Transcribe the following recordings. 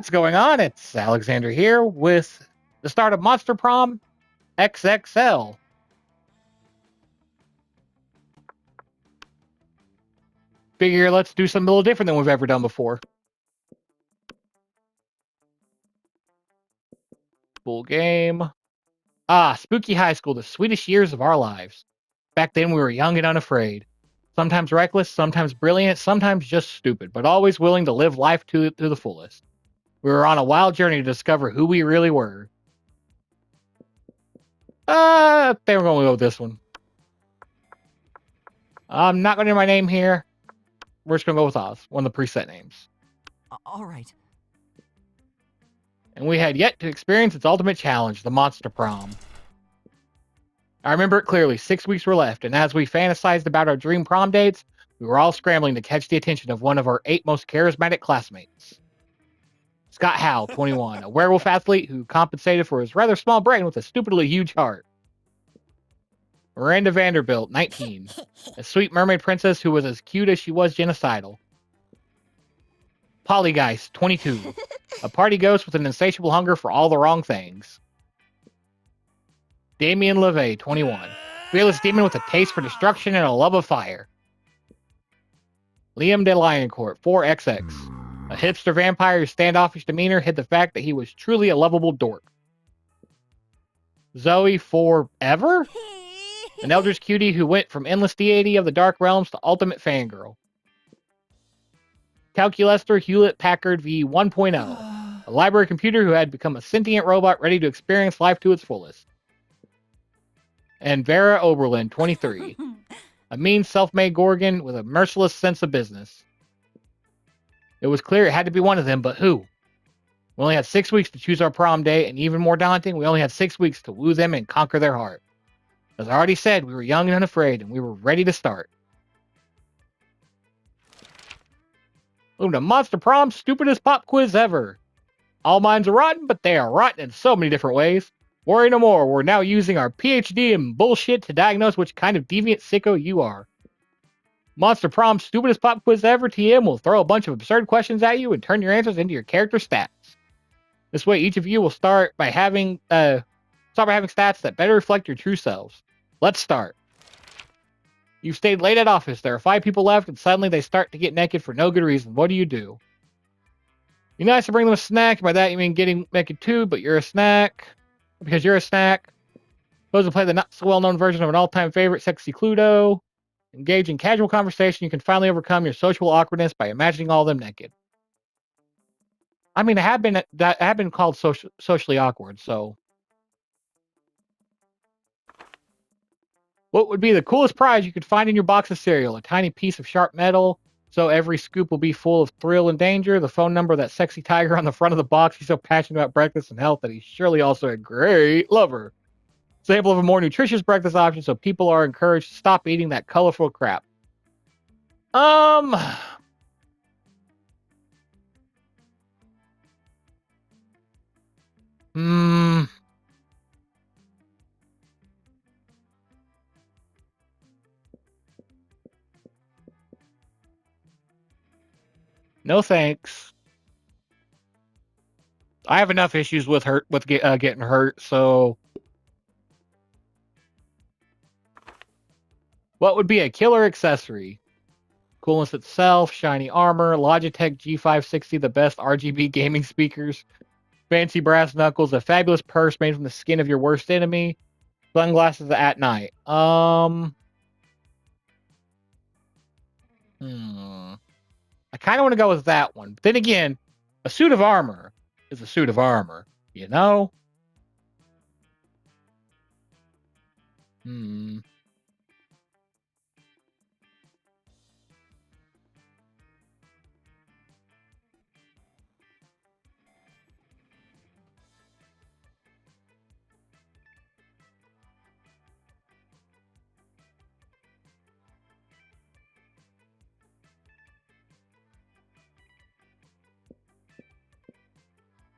What's going on? It's Alexander here with the start of Monster Prom XXL. Figure let's do something a little different than we've ever done before. Full game. Spooky high school, the sweetest years of our lives. Back then we were young and unafraid. Sometimes reckless, sometimes brilliant, sometimes just stupid, but always willing to live life to the fullest. We were on a wild journey to discover who we really were. I think we're going to go with this one. I'm not going to do my name here. We're just going to go with Oz, one of the preset names. All right. And we had yet to experience its ultimate challenge, the Monster Prom. I remember it clearly. 6 weeks were left, and as we fantasized about our dream prom dates, we were all scrambling to catch the attention of one of our 8 most charismatic classmates. Scott Howell, 21, a werewolf athlete who compensated for his rather small brain with a stupidly huge heart. Miranda Vanderbilt, 19, a sweet mermaid princess who was as cute as she was genocidal. Polygeist, 22, a party ghost with an insatiable hunger for all the wrong things. Damien LeVay, 21, fearless demon with a taste for destruction and a love of fire. Liam de Lioncourt, 4XX, a hipster vampire whose standoffish demeanor hid the fact that he was truly a lovable dork. Zoe Forever, an eldritch cutie who went from endless deity of the dark realms to ultimate fangirl. Calculester Hewlett Packard V 1.0, a library computer who had become a sentient robot ready to experience life to its fullest. And Vera Oberlin, 23, a mean self-made Gorgon with a merciless sense of business. It was clear it had to be one of them, but who? We only had 6 weeks to choose our prom date, and even more daunting, we only had 6 weeks to woo them and conquer their heart. As I already said, we were young and unafraid, and we were ready to start. Welcome to Monster Prom's stupidest pop quiz ever. All minds are rotten, but they are rotten in so many different ways. Worry no more, we're now using our PhD in bullshit to diagnose which kind of deviant sicko you are. Monster Prom's stupidest pop quiz ever, TM, will throw a bunch of absurd questions at you and turn your answers into your character stats. This way, each of you will start by having stats that better reflect your true selves. Let's start. You've stayed late at office. There are 5 people left, and suddenly they start to get naked for no good reason. What do? You're nice to bring them a snack. By that you mean getting naked too, but you're a snack. Because you're a snack. Suppose to play the not so well-known version of an all-time favorite, Sexy Cluedo. Engage in casual conversation. You can finally overcome your social awkwardness by imagining all of them naked. I mean, I have been called socially awkward, so. What would be the coolest prize you could find in your box of cereal? A tiny piece of sharp metal, so every scoop will be full of thrill and danger. The phone number of that sexy tiger on the front of the box. He's so passionate about breakfast and health that he's surely also a great lover. Sample of a more nutritious breakfast option, so people are encouraged to stop eating that colorful crap. No thanks. I have enough issues with getting hurt, so. What would be a killer accessory? Coolness itself, shiny armor, Logitech G560, the best RGB gaming speakers, fancy brass knuckles, a fabulous purse made from the skin of your worst enemy, sunglasses at night. I kind of want to go with that one. But then again, a suit of armor is a suit of armor, you know?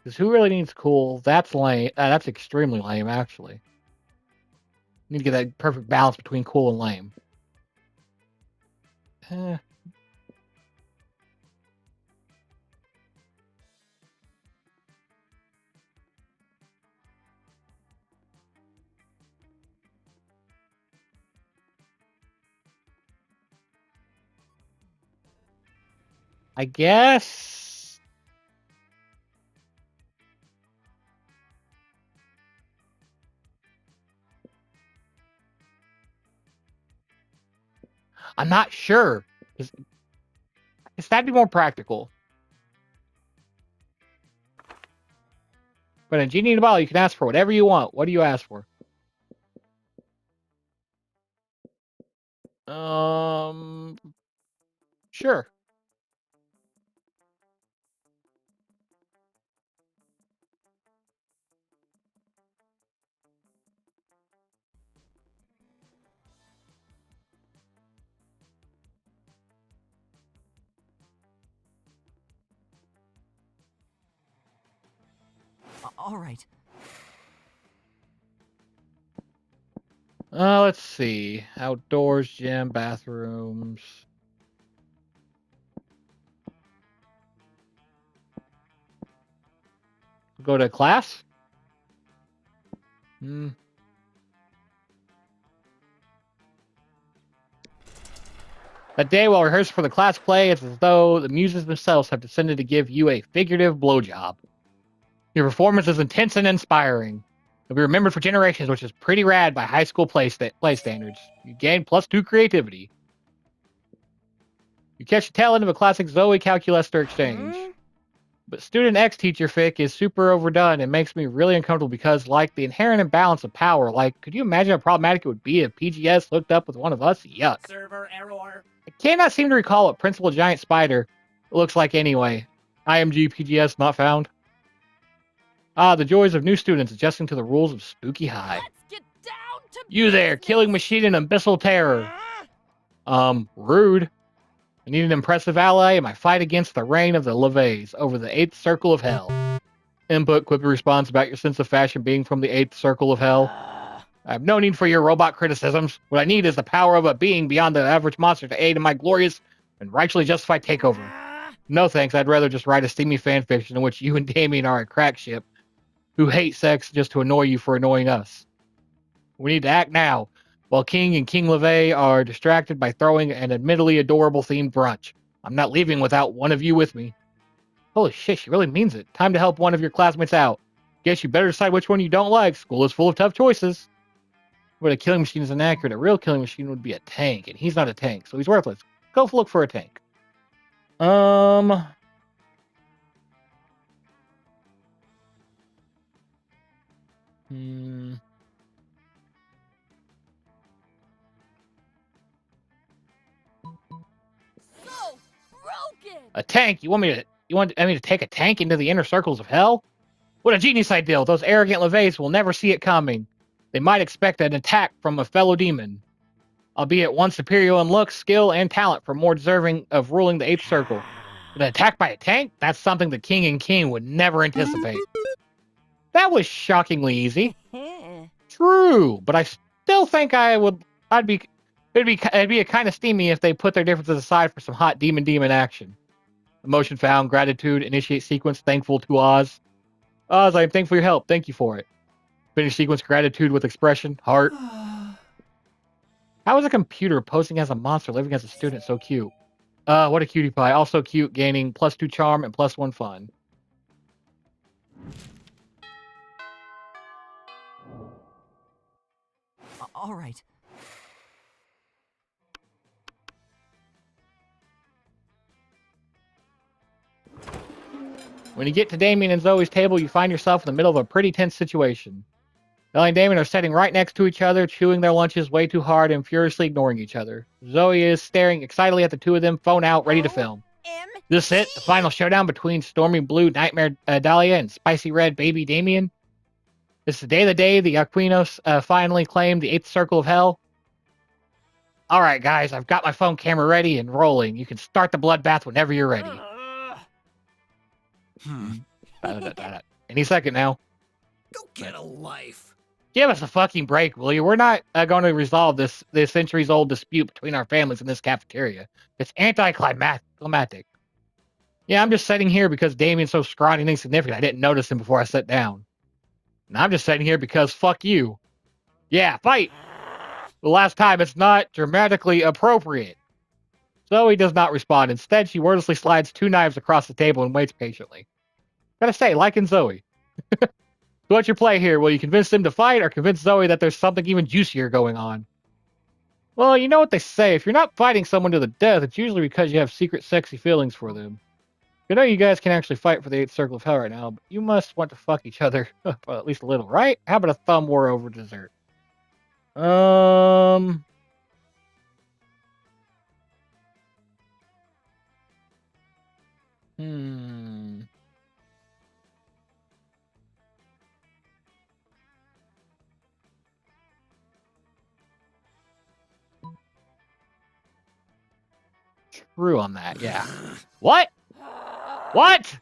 Because who really needs cool? That's lame. That's extremely lame, actually. You need to get that perfect balance between cool and lame. I guess... I'm not sure. It's that'd be more practical. But in Genie in a Bottle, you can ask for whatever you want. What do you ask for? Sure. All right. Let's see. Outdoors, gym, bathrooms. Go to class? That day while rehearsing for the class play, it's as though the muses themselves have descended to give you a figurative blowjob. Your performance is intense and inspiring. You'll be remembered for generations, which is pretty rad by high school play standards. You gain +2 creativity. You catch the tail end of a classic Zoe Calculester exchange. But Student X teacher fic is super overdone and makes me really uncomfortable because, like, the inherent imbalance of power, like, could you imagine how problematic it would be if PGS hooked up with one of us? Yuck. Server error. I cannot seem to recall what Principal Giant Spider looks like anyway. IMG PGS not found. Ah, the joys of new students adjusting to the rules of Spooky High. Let's get down to You there, killing machine and abyssal terror. Rude. I need an impressive ally in my fight against the reign of the Levays over the 8th Circle of Hell. Input, quippy response about your sense of fashion being from the 8th Circle of Hell. I have no need for your robot criticisms. What I need is the power of a being beyond the average monster to aid in my glorious and rightfully justified takeover. No thanks, I'd rather just write a steamy fanfiction in which you and Damien are a crack ship who hate sex just to annoy you for annoying us. We need to act now, while King and King LeVay are distracted by throwing an admittedly adorable themed brunch. I'm not leaving without one of you with me. Holy shit, she really means it. Time to help one of your classmates out. Guess you better decide which one you don't like. School is full of tough choices. But a killing machine is inaccurate. A real killing machine would be a tank, and he's not a tank, so he's worthless. Go look for a tank. So broken. A tank? You want me to take a tank into the inner circles of hell? What a genius idea! Those arrogant Levays will never see it coming. They might expect an attack from a fellow demon, albeit one superior in looks, skill, and talent for more deserving of ruling the 8th Circle. But an attack by a tank? That's something the King and King would never anticipate. That was shockingly easy. True, but I still think it'd be a kind of steamy if they put their differences aside for some hot demon action. Emotion found, gratitude, initiate sequence, thankful to Oz. Oz, I am thankful for your help. Thank you for it. Finish sequence, gratitude with expression, heart. How is a computer posing as a monster living as a student so cute? What a cutie pie. Also cute, gaining +2 charm and +1 fun. All right. When you get to Damien and Zoe's table, you find yourself in the middle of a pretty tense situation. Ellie and Damien are sitting right next to each other, chewing their lunches way too hard and furiously ignoring each other. Zoe is staring excitedly at the two of them, phone out, ready to film. This it? The final showdown between Stormy Blue Nightmare Dahlia and Spicy Red Baby Damien? This is the day the Aquinos finally claimed the 8th Circle of Hell. Alright guys, I've got my phone camera ready and rolling. You can start the bloodbath whenever you're ready. Any second now. Go get a life. Give us a fucking break, will you? We're not going to resolve this centuries-old dispute between our families in this cafeteria. It's anticlimactic. Yeah, I'm just sitting here because Damien's so scrawny and insignificant I didn't notice him before I sat down. And I'm just sitting here because fuck you. Yeah, fight! The last time it's not dramatically appropriate. Zoe does not respond. Instead, she wordlessly slides 2 knives across the table and waits patiently. Gotta say, liking Zoe. So what's your play here? Will you convince them to fight or convince Zoe that there's something even juicier going on? Well, you know what they say. If you're not fighting someone to the death, it's usually because you have secret sexy feelings for them. I know you guys can actually fight for the 8th Circle of Hell right now, but you must want to fuck each other. Well, at least a little, right? How about a thumb war over dessert? Um... Hmm... True on that, yeah. What? What?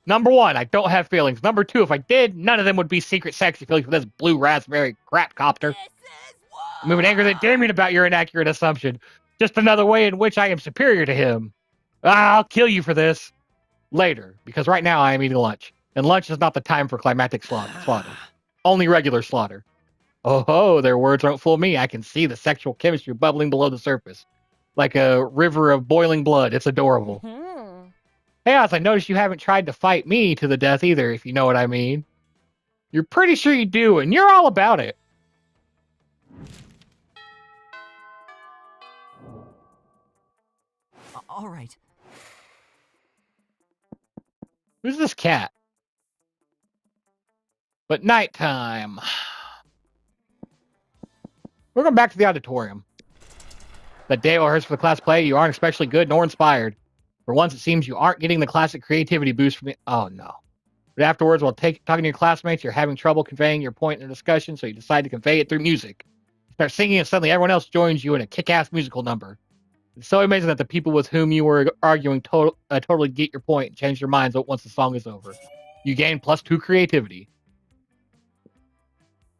Number 1, I don't have feelings. Number 2, if I did, none of them would be secret sexy feelings for this blue raspberry crap copter. This is war. I'm even angrier than Damien about your inaccurate assumption. Just another way in which I am superior to him. I'll kill you for this. Later, because right now I am eating lunch. And lunch is not the time for climactic slaughter. Only regular slaughter. Oh ho, their words don't fool me. I can see the sexual chemistry bubbling below the surface. Like a river of boiling blood. It's adorable. Hey, Oz, I noticed you haven't tried to fight me to the death either, if you know what I mean. You're pretty sure you do, and you're all about it. All right. Who's this cat? But nighttime. We're going back to the auditorium. The day rehearsed for the class play, you aren't especially good nor inspired. For once, it seems you aren't getting the classic creativity boost from the... Oh, no. But afterwards, while talking to your classmates, you're having trouble conveying your point in a discussion, so you decide to convey it through music. You start singing, and suddenly everyone else joins you in a kick-ass musical number. It's so amazing that the people with whom you were arguing totally get your point and change their minds once the song is over. You gain +2 creativity.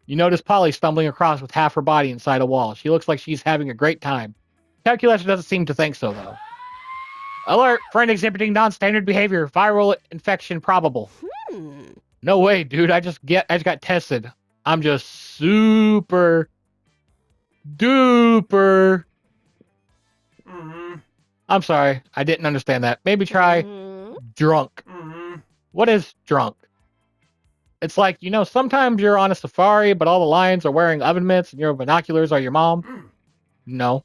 You notice Polly stumbling across with half her body inside a wall. She looks like she's having a great time. Calculator doesn't seem to think so, though. Alert! Friend exhibiting non-standard behavior. Viral infection probable. No way, dude. I just got tested. I'm just super duper. I'm sorry. I didn't understand that. Maybe try drunk. What is drunk? It's like, you know, sometimes you're on a safari, but all the lions are wearing oven mitts and your binoculars are your mom. No.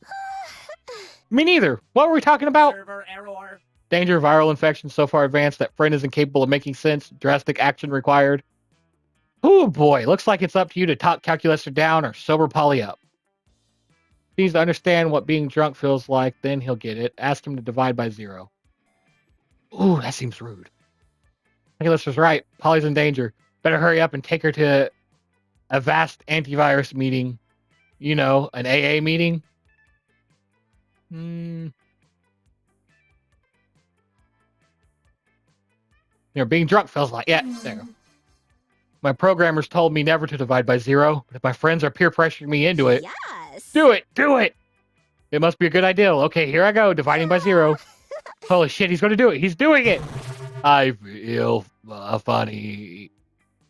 Me neither. What were we talking about? Server error. Danger of viral infection so far advanced that friend is incapable of making sense. Drastic action required. Oh boy, looks like it's up to you to talk Calculator down or sober Polly up. He needs to understand what being drunk feels like, then he'll get it. Ask him to divide by 0. Ooh, that seems rude. Calculator's right. Polly's in danger. Better hurry up and take her to a vast antivirus meeting. You know, an AA meeting. You know, being drunk feels like, yeah, there. My programmers told me never to divide by 0, but if my friends are peer pressuring me into it, Yes. do it! It must be a good idea. Okay, here I go, dividing by 0. Holy shit, he's gonna do it. He's doing it! I feel funny.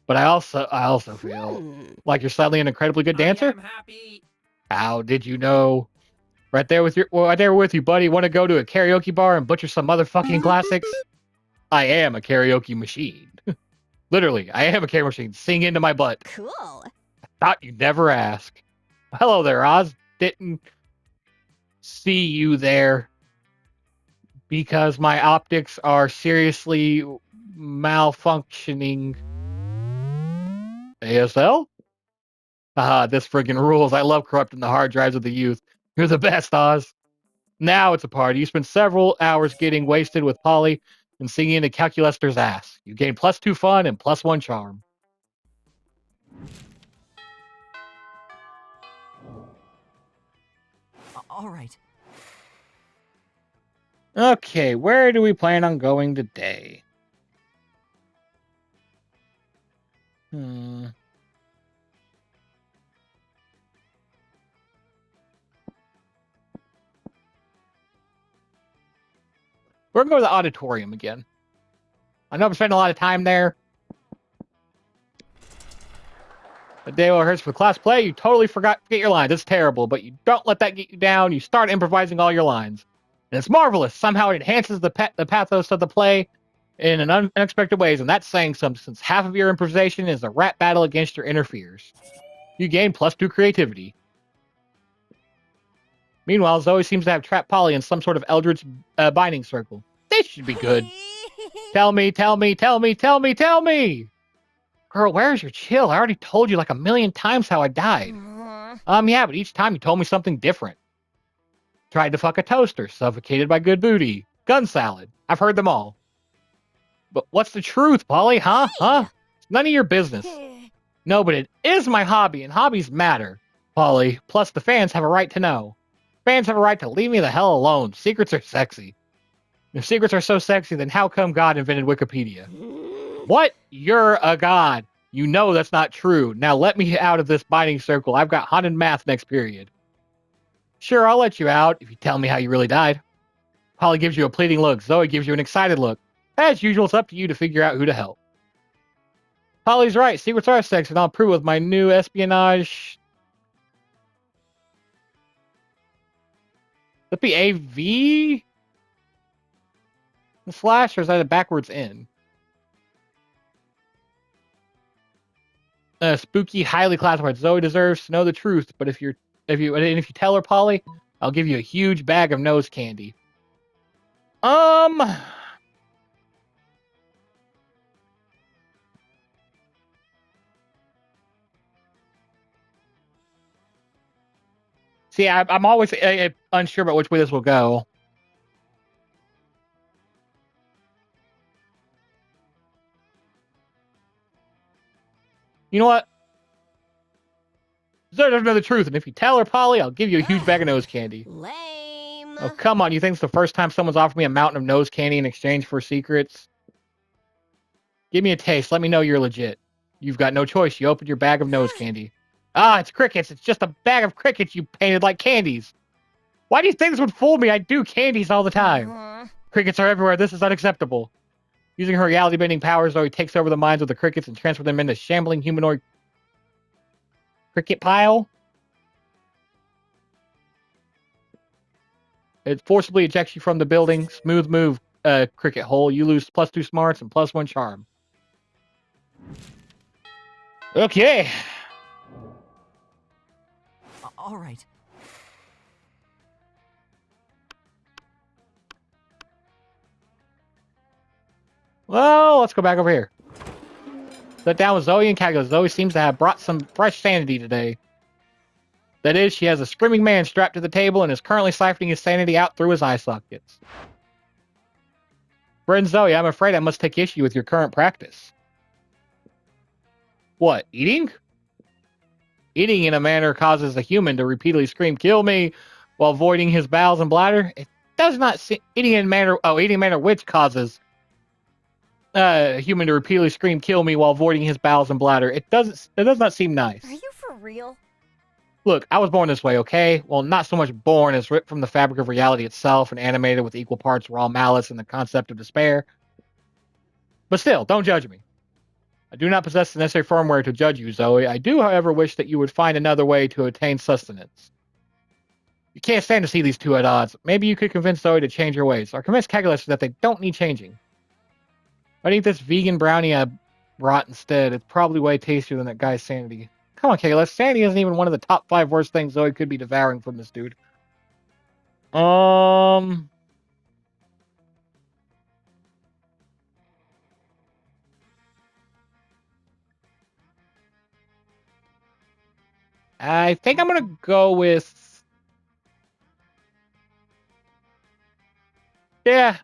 But I also feel like you're suddenly an incredibly good dancer. I am happy. How did you know? Right there with you, buddy. Want to go to a karaoke bar and butcher some motherfucking classics? I am a karaoke machine. Literally, I am a karaoke machine. Sing into my butt. Cool. Thought you'd never ask. Hello there, Oz. Didn't see you there because my optics are seriously malfunctioning. ASL? Haha, this friggin' rules. I love corrupting the hard drives of the youth. You're the best, Oz. Now it's a party. You spend several hours getting wasted with Polly and singing into Calculator's ass. You gain +2 fun and +1 charm. All right. Okay, where do we plan on going today? We're going to go to the auditorium again. I know I'm spending a lot of time there. The day rehearsed for class play, you totally forget your lines. It's terrible, but you don't let that get you down. You start improvising all your lines. And it's marvelous. Somehow it enhances the pathos of the play in an unexpected ways, and that's saying something since half of your improvisation is a rap battle against your inner fears. You gain +2 creativity. Meanwhile, Zoe seems to have trapped Polly in some sort of eldritch binding circle. This should be good. Tell me. Girl, where's your chill? I already told you like 1,000,000 times how I died. Yeah, but each time you told me something different. Tried to fuck a toaster, suffocated by good booty, gun salad. I've heard them all. But what's the truth, Polly? Huh? It's none of your business. No, but it is my hobby, and hobbies matter, Polly. Plus, the fans have a right to know. Fans have a right to leave me the hell alone. Secrets are sexy. If secrets are so sexy, then how come God invented Wikipedia? What? You're a god. You know that's not true. Now let me out of this binding circle. I've got haunted math next period. Sure, I'll let you out if you tell me how you really died. Polly gives you a pleading look. Zoe gives you an excited look. As usual, it's up to you to figure out who to help. Polly's right. Secrets are sexy, and I'll prove it with my new espionage. Would it be AV? The slash, or is that a backwards N? Spooky, highly classified. Zoe deserves to know the truth, but if you tell her, Polly, I'll give you a huge bag of nose candy. See, I'm always unsure about which way this will go. You know what? Zoe doesn't know the truth, and if you tell her, Polly, I'll give you a huge bag of nose candy. Lame. Oh, come on. You think it's the first time someone's offered me a mountain of nose candy in exchange for secrets? Give me a taste. Let me know you're legit. You've got no choice. You opened your bag of nose candy. Ah, it's crickets. It's just a bag of crickets you painted like candies. Why do you think this would fool me? I do candies all the time. Crickets are everywhere. This is unacceptable. Using her reality-bending powers, Zoe takes over the minds of the crickets and transfers them into shambling humanoid cricket pile. It forcibly ejects you from the building. Smooth move, cricket hole. You lose +2 smarts and +1 charm. Okay. All right. Well, let's go back over here. Sit down with Zoe and Kaggle. Zoe seems to have brought some fresh sanity today. That is, she has a screaming man strapped to the table and is currently siphoning his sanity out through his eye sockets. Friend Zoe, I'm afraid I must take issue with your current practice. What, eating? Eating in a manner causes a human to repeatedly scream, "Kill me," while voiding his bowels and bladder. It does not seem... eating in a manner which causes a human to repeatedly scream, "Kill me," while voiding his bowels and bladder. It does not seem nice. Are you for real? Look, I was born this way, okay? Well, not so much born as ripped from the fabric of reality itself and animated with equal parts raw malice and the concept of despair. But still, don't judge me. I do not possess the necessary firmware to judge you, Zoe. I do, however, wish that you would find another way to attain sustenance. You can't stand to see these two at odds. Maybe you could convince Zoe to change her ways, or convince Kegulus that they don't need changing. I think this vegan brownie I brought instead. It's probably way tastier than that guy's sanity. Come on, Kegulus. Sanity isn't even one of the top 5 worst things Zoe could be devouring from this dude. I think I'm gonna go with... yeah.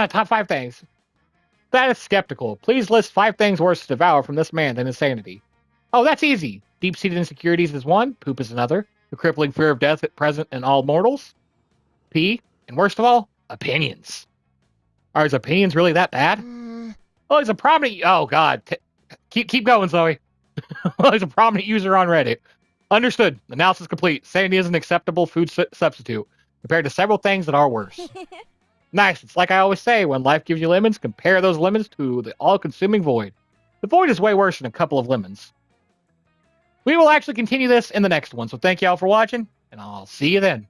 Top 5 things. That is skeptical. Please list 5 things worse to devour from this man than his sanity. Oh, that's easy. Deep-seated insecurities is 1. Poop is another. The crippling fear of death present in all mortals. P. And worst of all, opinions. Are his opinions really that bad? Oh, he's a prominent... oh, God. Keep going, Zoe. Well, he's a prominent user on Reddit. Understood. Analysis complete. Sanity is an acceptable food substitute compared to several things that are worse. Nice. It's like I always say, when life gives you lemons, compare those lemons to the all-consuming void. The void is way worse than a couple of lemons. We will actually continue this in the next one, so thank you all for watching, and I'll see you then.